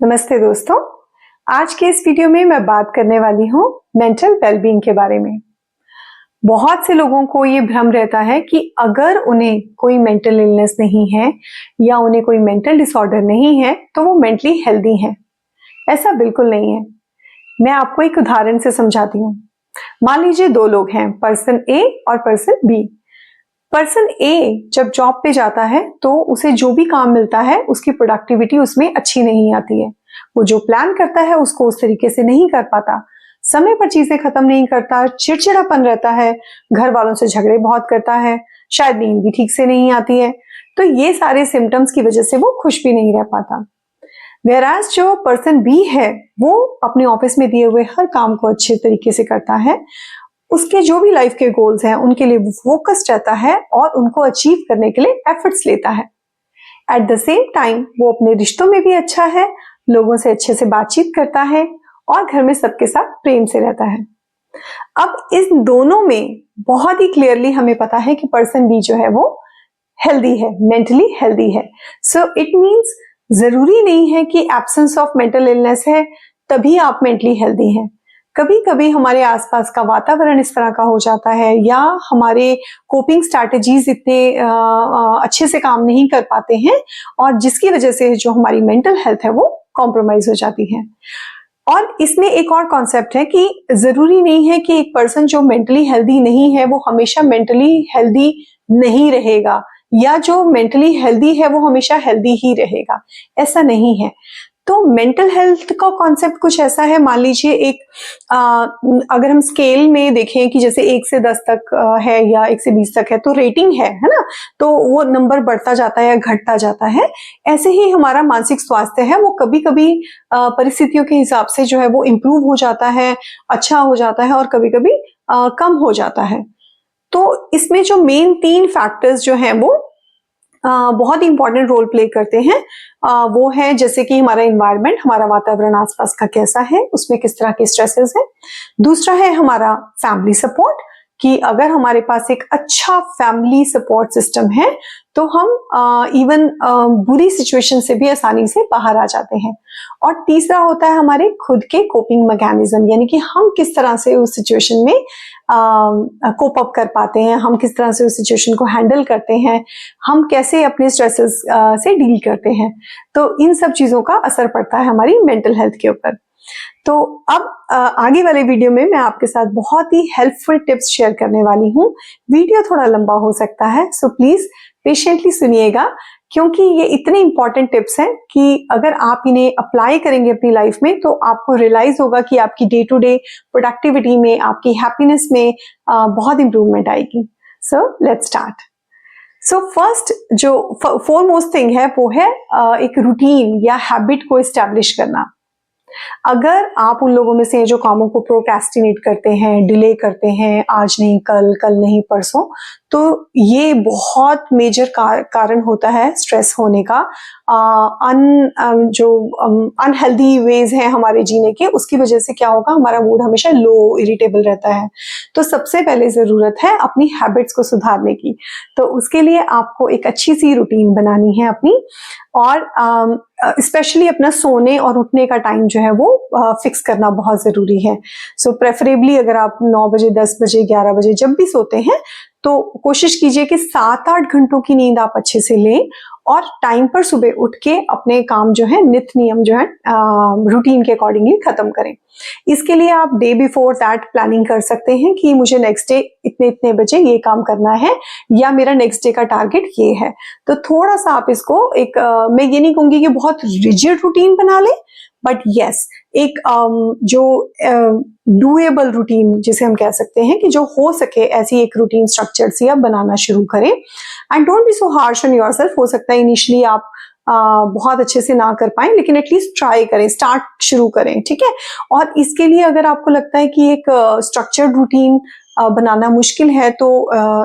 नमस्ते दोस्तों। आज के इस वीडियो में मैं बात करने वाली हूँ मेंटल वेलबींग के बारे में। बहुत से लोगों को ये भ्रम रहता है कि अगर उन्हें कोई मेंटल इलनेस नहीं है या उन्हें कोई मेंटल डिसऑर्डर नहीं है तो वो मेंटली हेल्दी हैं। ऐसा बिल्कुल नहीं है। मैं आपको एक उदाहरण से समझाती हूँ। मान लीजिए दो लोग हैं, पर्सन ए और पर्सन बी। पर्सन ए जब जॉब पे जाता है तो उसे जो भी काम मिलता है उसकी प्रोडक्टिविटी उसमें अच्छी नहीं आती है। वो जो प्लान करता है उसको उस तरीके से नहीं कर पाता, समय पर चीजें खत्म नहीं करता, चिड़चिड़ापन रहता है, घर वालों से झगड़े बहुत करता है, शायद नींद भी ठीक से नहीं आती है। तो ये सारे सिम्टम्स की वजह से वो खुश भी नहीं रह पाता। वेराज जो पर्सन बी है वो अपने ऑफिस में दिए हुए हर काम को अच्छे तरीके से करता है। उसके जो भी लाइफ के गोल्स हैं उनके लिए वो फोकस्ड रहता है और उनको अचीव करने के लिए एफर्ट्स लेता है। एट द सेम टाइम वो अपने रिश्तों में भी अच्छा है, लोगों से अच्छे से बातचीत करता है और घर में सबके साथ प्रेम से रहता है। अब इस दोनों में बहुत ही क्लियरली हमें पता है कि पर्सन बी जो है वो हेल्दी है, मेंटली हेल्दी है। सो इट मीन्स जरूरी नहीं है कि एब्सेंस ऑफ मेंटल इलनेस है तभी आप मेंटली हेल्दी हैं। कभी कभी हमारे आसपास का वातावरण इस तरह का हो जाता है या हमारे कोपिंग स्ट्रैटेजीज इतने अच्छे से काम नहीं कर पाते हैं और जिसकी वजह से जो हमारी मेंटल हेल्थ है वो कॉम्प्रोमाइज हो जाती है। और इसमें एक और कॉन्सेप्ट है कि जरूरी नहीं है कि एक पर्सन जो मेंटली हेल्दी नहीं है वो हमेशा मेंटली हेल्दी नहीं रहेगा या जो मेंटली हेल्दी है वो हमेशा हेल्दी ही रहेगा, ऐसा नहीं है। तो मेंटल हेल्थ का कॉन्सेप्ट कुछ ऐसा है, मान लीजिए एक अगर हम स्केल में देखें कि जैसे 1 से 10 तक है या 1 से 20 तक है तो रेटिंग है ना, तो वो नंबर बढ़ता जाता है या घटता जाता है। ऐसे ही हमारा मानसिक स्वास्थ्य है वो कभी कभी परिस्थितियों के हिसाब से जो है वो इम्प्रूव हो जाता है, अच्छा हो जाता है और कभी कभी कम हो जाता है। तो इसमें जो मेन 3 फैक्टर्स जो हैं वो बहुत ही इंपॉर्टेंट रोल प्ले करते हैं। वो है जैसे कि हमारा इन्वायरमेंट, हमारा वातावरण आसपास का कैसा है, उसमें किस तरह के स्ट्रेसेस हैं। दूसरा है हमारा फैमिली सपोर्ट, कि अगर हमारे पास एक अच्छा फैमिली सपोर्ट सिस्टम है तो हम इवन बुरी सिचुएशन से भी आसानी से बाहर आ जाते हैं। और तीसरा होता है हमारे खुद के कोपिंग मैकेनिज्म, यानी कि हम किस तरह से उस सिचुएशन में कोप अप कर पाते हैं, हम किस तरह से उस सिचुएशन को हैंडल करते हैं, हम कैसे अपने स्ट्रेसेस से डील करते हैं। तो इन सब चीजों का असर पड़ता है हमारी मेंटल हेल्थ के ऊपर। तो अब आगे वाले वीडियो में मैं आपके साथ बहुत ही हेल्पफुल टिप्स शेयर करने वाली हूँ। वीडियो थोड़ा लंबा हो सकता है, सो प्लीज पेशेंटली सुनिएगा, क्योंकि ये इतने इंपॉर्टेंट टिप्स हैं कि अगर आप इन्हें अप्लाई करेंगे अपनी लाइफ में तो आपको रियलाइज होगा कि आपकी डे टू डे प्रोडक्टिविटी में, आपकी हैप्पीनेस में बहुत इंप्रूवमेंट आएगी। So let's start. So first जो फोरमोस्ट थिंग है वो है एक रूटीन या हैबिट को एस्टैब्लिश करना। अगर आप उन लोगों में से जो कामों को प्रोक्रेस्टिनेट करते हैं, डिले करते हैं, आज नहीं कल, कल नहीं परसों, तो ये बहुत मेजर कारण होता है स्ट्रेस होने का। जो अनहेल्दी वेज हैं हमारे जीने के, उसकी वजह से क्या होगा, हमारा मूड हमेशा लो, इरिटेबल रहता है। तो सबसे पहले जरूरत है अपनी हैबिट्स को सुधारने की। तो उसके लिए आपको एक अच्छी सी रूटीन बनानी है अपनी, और स्पेशली अपना सोने और उठने का टाइम जो है वो फिक्स करना बहुत जरूरी है। सो प्रेफरेबली अगर आप 9 बजे, 10 बजे, 11 बजे जब भी सोते हैं तो कोशिश कीजिए कि 7-8 घंटों की नींद आप अच्छे से लें और टाइम पर सुबह उठ के अपने काम जो है, नित्य नियम जो है रूटीन के अकॉर्डिंगली खत्म करें। इसके लिए आप डे बिफोर दैट प्लानिंग कर सकते हैं कि मुझे नेक्स्ट डे इतने इतने बजे ये काम करना है या मेरा नेक्स्ट डे का टारगेट ये है। तो थोड़ा सा आप इसको एक मैं ये नहीं कहूंगी कि बहुत रिजिड रूटीन बना लें, बट यस एक जो डूएबल रूटीन जिसे हम कह सकते हैं कि जो हो सके, ऐसी एक रूटीन स्ट्रक्चर से आप बनाना शुरू करें। And don't be so harsh on yourself. हो सकता है इनिशियली आप बहुत अच्छे से ना कर पाए, लेकिन एटलीस्ट ट्राई करें, स्टार्ट शुरू करें, ठीक है। और इसके लिए अगर आपको लगता है कि एक स्ट्रक्चर्ड रूटीन बनाना मुश्किल है तो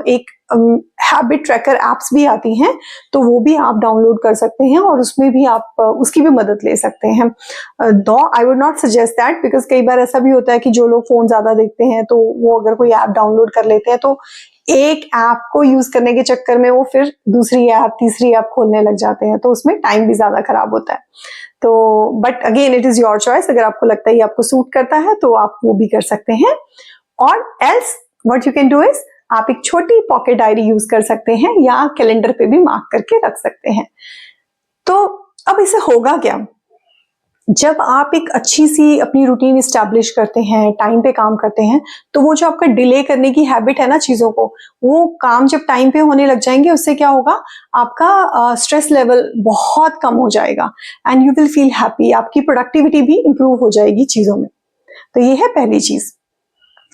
एक हैबिट ट्रैकर एप्स भी आती हैं, तो वो भी आप डाउनलोड कर सकते हैं और उसमें भी आप उसकी भी मदद ले सकते हैं। दो I would not suggest that, because कई बार ऐसा भी होता है कि जो लोग फोन ज्यादा देखते हैं तो वो अगर कोई ऐप डाउनलोड कर लेते हैं तो एक ऐप को यूज करने के चक्कर में वो फिर दूसरी ऐप तीसरी ऐप खोलने लग जाते हैं, तो उसमें टाइम भी ज्यादा खराब होता है। तो but again it is your choice, अगर आपको लगता है ये आपको सूट करता है तो आप वो भी कर सकते हैं। और else what you can do is, आप एक छोटी पॉकेट डायरी यूज कर सकते हैं या कैलेंडर पे भी मार्क करके रख सकते हैं। तो अब इसे होगा क्या, जब आप एक अच्छी सी अपनी रूटीन स्टैब्लिश करते हैं, टाइम पे काम करते हैं, तो वो जो आपका डिले करने की हैबिट है ना चीजों को, वो काम जब टाइम पे होने लग जाएंगे, उससे क्या होगा, आपका स्ट्रेस लेवल बहुत कम हो जाएगा and you will feel happy, आपकी प्रोडक्टिविटी भी इंप्रूव हो जाएगी चीजों में। तो ये है पहली चीज।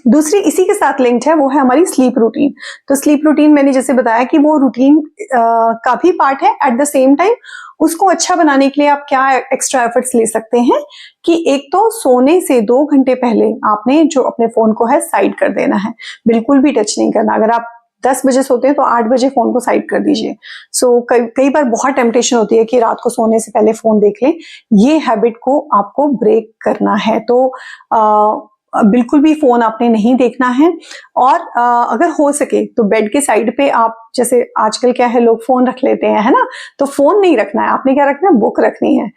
दूसरी इसी के साथ लिंक्ड है, वो है हमारी स्लीप रूटीन। तो स्लीप रूटीन मैंने जैसे बताया कि वो रूटीन का भी पार्ट है। एट द सेम टाइम उसको अच्छा बनाने के लिए आप क्या एक्स्ट्रा एफर्ट्स ले सकते हैं कि एक तो सोने से 2 घंटे पहले आपने जो अपने फोन को है साइड कर देना है, बिल्कुल भी टच नहीं करना। अगर आप 10 बजे सोते हैं तो 8 बजे फोन को साइड कर दीजिए। सो कई बार बहुत टेम्पटेशन होती है कि रात को सोने से पहले फोन देख लें, ये हैबिट को आपको ब्रेक करना है। तो बिल्कुल भी फोन आपने नहीं देखना है। और अगर हो सके तो बेड के साइड पे आप, जैसे आजकल क्या है लोग फोन रख लेते हैं, है ना, तो फोन नहीं रखना है, आपने क्या रखना है, बुक रखनी है।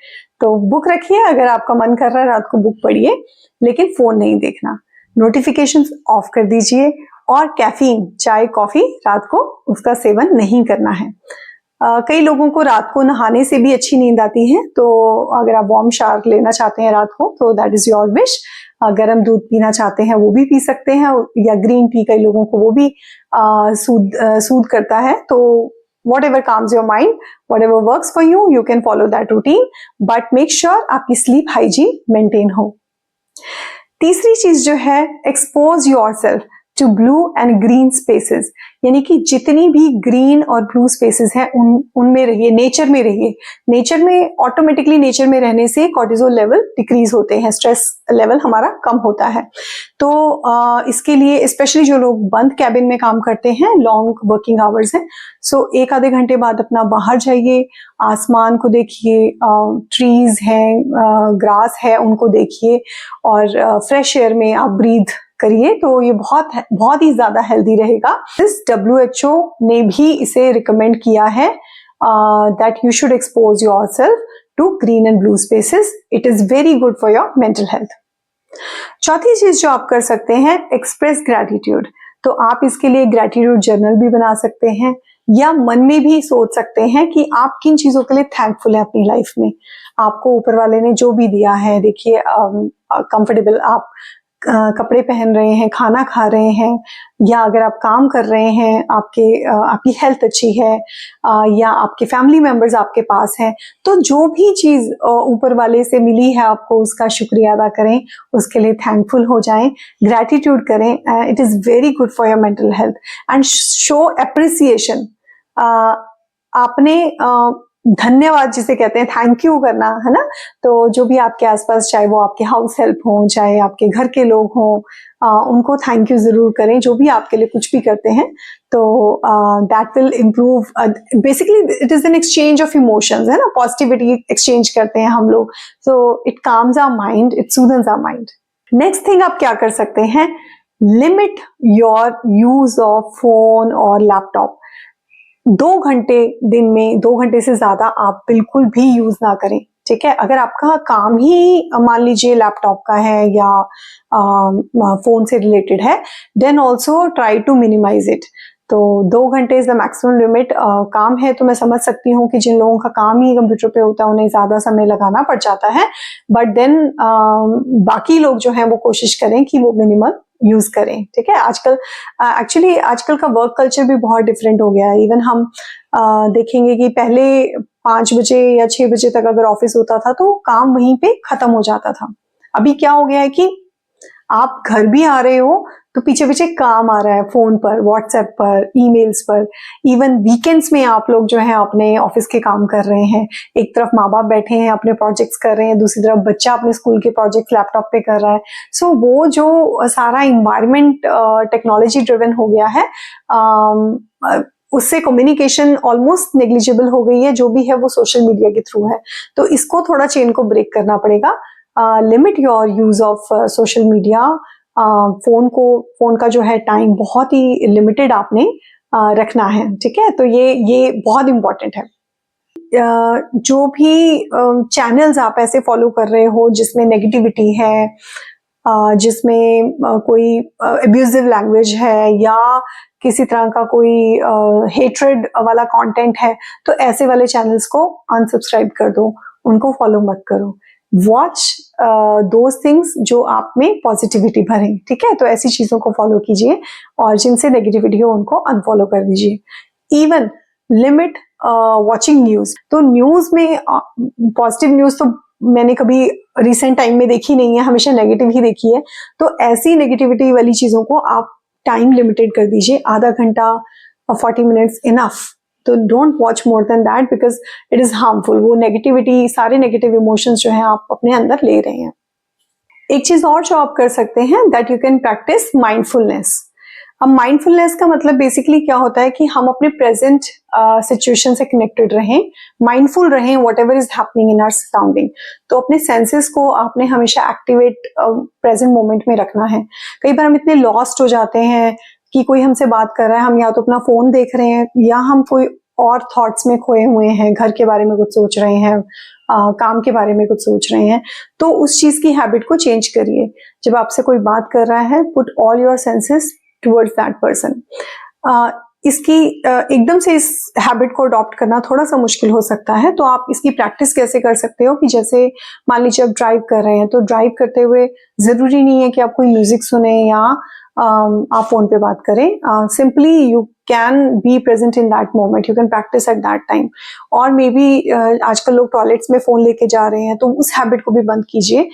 तो बुक रखिए, अगर आपका मन कर रहा है रात को बुक पढ़िए, लेकिन फोन नहीं देखना। नोटिफिकेशंस ऑफ कर दीजिए और कैफीन, चाय कॉफी रात को उसका सेवन नहीं करना है। कई लोगों को रात को नहाने से भी अच्छी नींद आती है, तो अगर आप वार्म शावर लेना चाहते हैं रात को तो दैट इज योर विश। गर्म दूध पीना चाहते हैं वो भी पी सकते हैं, या ग्रीन टी कई लोगों को वो भी सूद करता है। तो whatever calms your mind, whatever works for you, you can follow that routine, but make sure आपकी sleep hygiene maintain हो। तीसरी चीज जो है, expose yourself to blue and green spaces, यानी कि जितनी भी ग्रीन और ब्लू स्पेसेस हैं उनमें रहिए, नेचर में रहिए। नेचर में ऑटोमेटिकली, नेचर में रहने से कॉर्टिसोल लेवल डिक्रीज होते हैं, स्ट्रेस लेवल हमारा कम होता है। तो इसके लिए स्पेशली जो लोग बंद कैबिन में काम करते हैं, लॉन्ग वर्किंग आवर्स हैं, सो 1 आधे घंटे बाद अपना बाहर जाइए, आसमान को देखिए, ट्रीज हैं, ग्रास है, उनको देखिए और फ्रेश एयर में आप ब्रीथ करिए, तो ये बहुत ही ज्यादा हेल्दी रहेगा। इस WHO ने भी इसे रिकमेंड किया है that you should expose yourself to green and blue spaces, it is very good for your mental health. चौथी चीज जो आप कर सकते हैं, एक्सप्रेस ग्रैटिट्यूड। तो आप इसके लिए ग्रैटिट्यूड जर्नल भी बना सकते हैं, या मन में भी सोच सकते हैं कि आप किन चीजों के लिए थैंकफुल है अपनी लाइफ में। आपको ऊपर वाले ने जो भी दिया है, देखिए कंफर्टेबल आप कपड़े पहन रहे हैं, खाना खा रहे हैं, या अगर आप काम कर रहे हैं, आपकी हेल्थ अच्छी है, या आपके फैमिली मेंबर्स आपके पास हैं, तो जो भी चीज ऊपर वाले से मिली है आपको, उसका शुक्रिया अदा करें, उसके लिए थैंकफुल हो जाएं, ग्रैटिट्यूड करें। It is very good for your mental health and show appreciation. आपने धन्यवाद जिसे कहते हैं, थैंक यू करना, है ना। तो जो भी आपके आसपास, चाहे वो आपके हाउस हेल्प हो, चाहे आपके घर के लोग हों, उनको थैंक यू जरूर करें, जो भी आपके लिए कुछ भी करते हैं। तो that will improve, basically it is an exchange of emotions, है ना, पॉजिटिविटी एक्सचेंज करते हैं हम लोग। So it calms our mind, it soothes our mind. Next thing आप क्या कर सकते हैं, limit your use of phone और लैपटॉप। 2 घंटे दिन में, 2 घंटे से ज्यादा आप बिल्कुल भी यूज ना करें, ठीक है। अगर आपका काम ही मान लीजिए लैपटॉप का है या फोन से रिलेटेड है, then also try to minimise it. तो 2 घंटे इज द मैक्सिमम लिमिट। काम है तो मैं समझ सकती हूँ कि जिन लोगों का काम ही कंप्यूटर पे होता है उन्हें ज्यादा समय लगाना पड़ जाता है, बट देन बाकी लोग जो हैं वो कोशिश करें कि वो मिनिमम यूज करें, ठीक है। आजकल एक्चुअली आजकल का वर्क कल्चर भी बहुत डिफरेंट हो गया है। इवन हम देखेंगे कि पहले 5 बजे या 6 बजे तक अगर ऑफिस होता था तो काम वहीं पे खत्म हो जाता था। अभी क्या हो गया है कि आप घर भी आ रहे हो तो पीछे पीछे काम आ रहा है फोन पर, व्हाट्सएप पर, ईमेल्स पर, इवन वीकेंड्स में आप लोग जो है अपने ऑफिस के काम कर रहे हैं, एक तरफ माँ बाप बैठे हैं अपने प्रोजेक्ट्स कर रहे हैं, दूसरी तरफ बच्चा अपने स्कूल के प्रोजेक्ट लैपटॉप पे कर रहा है। सो वो जो सारा इन्वायरमेंट टेक्नोलॉजी ड्रिवन हो गया है, उससे कम्युनिकेशन ऑलमोस्ट नेग्लिजिबल हो गई है, जो भी है वो सोशल मीडिया के थ्रू है। तो इसको थोड़ा चेन को ब्रेक करना पड़ेगा। Limit your use of social media. Phone का जो है टाइम बहुत ही लिमिटेड आपने रखना है, ठीक है। तो ये बहुत इंपॉर्टेंट है। जो भी चैनल्स आप ऐसे फॉलो कर रहे हो जिसमें नेगेटिविटी है, जिसमें कोई अब्यूजिव लैंग्वेज है या किसी तरह का कोई हेट्रेड वाला कंटेंट है, तो ऐसे वाले चैनल्स को अनसब्सक्राइब कर दो, उनको फॉलो मत करो। वॉच दोज थिंग्स जो आप में पॉजिटिविटी भरें, ठीक है। तो ऐसी चीजों को फॉलो कीजिए और जिनसे नेगेटिविटी हो उनको अनफॉलो कर दीजिए। Even limit watching news. तो न्यूज में पॉजिटिव न्यूज तो मैंने कभी रिसेंट टाइम में देखी नहीं है, हमेशा नेगेटिव ही देखी है। तो ऐसी नेगेटिविटी वाली चीजों को आप टाइम लिमिटेड कर दीजिए, आधा घंटा और 40 मिनट्स इनफ। तो don't watch more than that because it is harmful. वो नेगेटिविटी, सारे नेगेटिव इमोशंस जो है आप अपने अंदर ले रहे हैं। एक चीज और जो आप कर सकते हैं, that you can practise mindfulness. अब माइंडफुलनेस का मतलब बेसिकली क्या होता है कि हम अपने प्रेजेंट सिचुएशन से कनेक्टेड रहें, माइंडफुल रहें whatever is happening in our surrounding. तो अपने सेंसेस को आपने हमेशा एक्टिवेट प्रेजेंट मोमेंट में रखना है। कई बार हम इतने लॉस्ट हो जाते हैं कि कोई हमसे बात कर रहा है, हम या तो अपना फोन देख रहे हैं या हम कोई और थॉट्स में खोए हुए हैं, घर के बारे में कुछ सोच रहे हैं, काम के बारे में कुछ सोच रहे हैं। तो उस चीज की हैबिट को चेंज करिए। जब आपसे कोई बात कर रहा है, put all your senses towards that person. इसकी एकदम से इस हैबिट को अडॉप्ट करना थोड़ा सा मुश्किल हो सकता है। तो आप इसकी प्रैक्टिस कैसे कर सकते हो कि जैसे मान लीजिए आप ड्राइव कर रहे हैं, तो ड्राइव करते हुए जरूरी नहीं है कि आप कोई म्यूजिक सुने या आप फोन पे बात करें। Simply you can be present in that moment, you can practice at that time. और मे बी आजकल लोग टॉयलेट्स में फोन लेके जा रहे हैं, तो उस हैबिट को भी बंद कीजिए।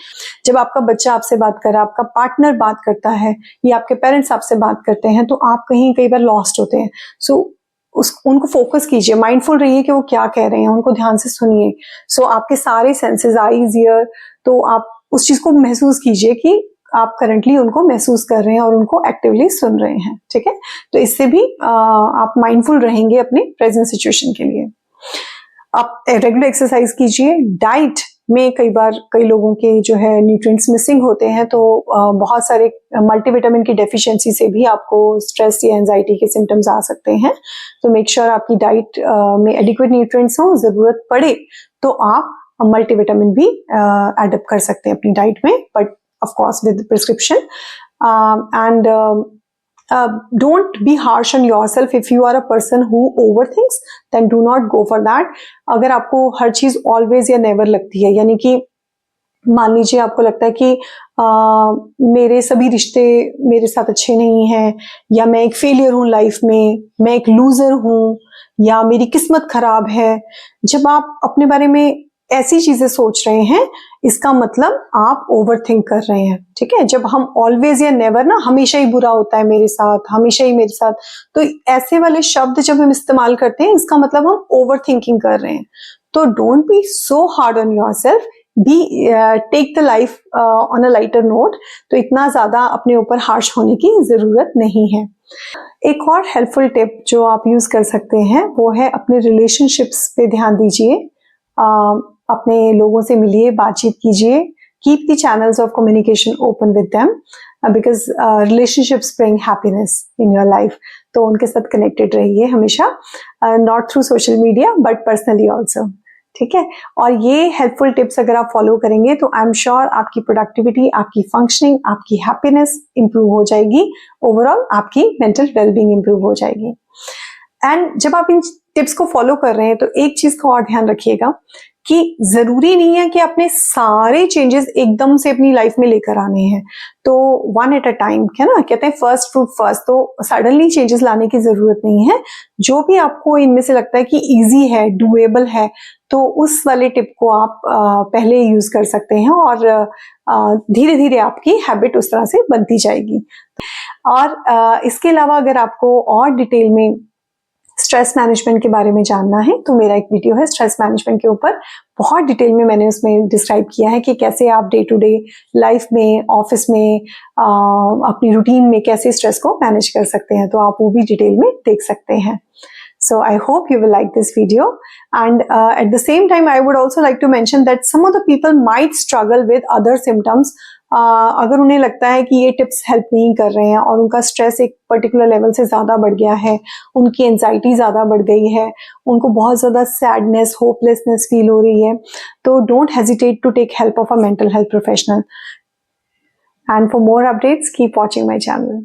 जब आपका बच्चा आपसे बात कर रहा है, आपका पार्टनर बात करता है या आपके पेरेंट्स आपसे बात करते हैं, तो आप कई बार लॉस्ट होते हैं। सो उनको फोकस कीजिए, माइंडफुल रहिए कि वो क्या कह रहे हैं, उनको ध्यान से सुनिए। सो आपके सारे सेंसेस, आईज, ईयर, तो आप उस चीज को महसूस कीजिए कि आप करंटली उनको महसूस कर रहे हैं और उनको एक्टिवली सुन रहे हैं, ठीक है। तो इससे भी आप माइंडफुल रहेंगे अपने प्रेजेंट सिचुएशन के लिए। आप रेगुलर एक्सरसाइज कीजिए। डाइट में कई लोगों के जो है न्यूट्रिएंट्स मिसिंग होते हैं, तो बहुत सारे मल्टीविटामिन की डेफिशिएंसी से भी आपको स्ट्रेस या एंजाइटी के सिम्टम्स आ सकते हैं। तो मेक श्योर आपकी डाइट में एडिक्वेट न्यूट्रिएंट्स हो, जरूरत पड़े तो आप मल्टीविटामिन भी एड अप कर सकते हैं अपनी डाइट में, but of course with prescription. And don't be harsh on yourself. If you are a person who overthinks, then do not go for that. अगर आपको हर चीज always या never लगती है, यानी कि मान लीजिए आपको लगता है कि मेरे सभी रिश्ते मेरे साथ अच्छे नहीं हैं, या मैं एक फेलियर हूँ लाइफ में, मैं एक लूजर हूँ, या मेरी किस्मत खराब है। जब आप अपने बारे में ऐसी चीजें सोच रहे हैं, इसका मतलब आप ओवरथिंक कर रहे हैं, ठीक है। जब हम ऑलवेज या नेवर ना, हमेशा ही बुरा होता है मेरे साथ, हमेशा ही मेरे साथ, तो ऐसे वाले शब्द जब हम इस्तेमाल करते हैं, इसका मतलब हम ओवरथिंकिंग कर रहे हैं। तो don't be so hard on yourself, be take the life on a lighter note. तो इतना ज्यादा अपने ऊपर हार्श होने की जरूरत नहीं है। एक और हेल्पफुल टिप जो आप यूज कर सकते हैं वो है अपने रिलेशनशिप्स पे ध्यान दीजिए। अपने लोगों से मिलिए, बातचीत कीजिए। Keep the channels of communication open with them because relationships bring happiness in your life. तो उनके साथ कनेक्टेड रहिए हमेशा, not through social media but personally also, ठीक है। और ये हेल्पफुल टिप्स अगर आप फॉलो करेंगे तो आई एम श्योर आपकी प्रोडक्टिविटी, आपकी फंक्शनिंग, आपकी हैप्पीनेस इंप्रूव हो जाएगी, ओवरऑल आपकी मेंटल वेलबींग इंप्रूव हो जाएगी। एंड जब आप इन टिप्स को फॉलो कर रहे हैं तो एक चीज का और ध्यान रखिएगा कि जरूरी नहीं है कि अपने सारे चेंजेस एकदम से अपनी लाइफ में लेकर आने हैं, तो वन एट अ टाइम, है ना, कहते हैं फर्स्ट फ्रूट फर्स्ट, तो सडनली चेंजेस लाने की जरूरत नहीं है। जो भी आपको इनमें से लगता है कि इजी है, डुएबल है, तो उस वाले टिप को आप पहले यूज कर सकते हैं और धीरे धीरे आपकी हैबिट उस तरह से बनती जाएगी। और इसके अलावा अगर आपको और डिटेल में स्ट्रेस मैनेजमेंट के बारे में जानना है तो मेरा एक वीडियो है स्ट्रेस मैनेजमेंट के ऊपर, बहुत डिटेल में मैंने उसमें डिस्क्राइब किया है कि कैसे आप डे टू डे लाइफ में, ऑफिस में, अपनी रूटीन में कैसे स्ट्रेस को मैनेज कर सकते हैं, तो आप वो भी डिटेल में देख सकते हैं। So I hope you will like this video, and at the same time I would also like to mention that some of the people might struggle with other symptoms. अगर उन्हें लगता है कि ये टिप्स हेल्प नहीं कर रहे हैं और उनका स्ट्रेस एक पर्टिकुलर लेवल से ज़्यादा बढ़ गया है, उनकी एंजाइटी ज़्यादा बढ़ गई है, उनको बहुत ज़्यादा सैडनेस, होपलेसनेस फील हो रही है, तो don't hesitate to take help of a mental health professional. And for more updates, keep watching my channel.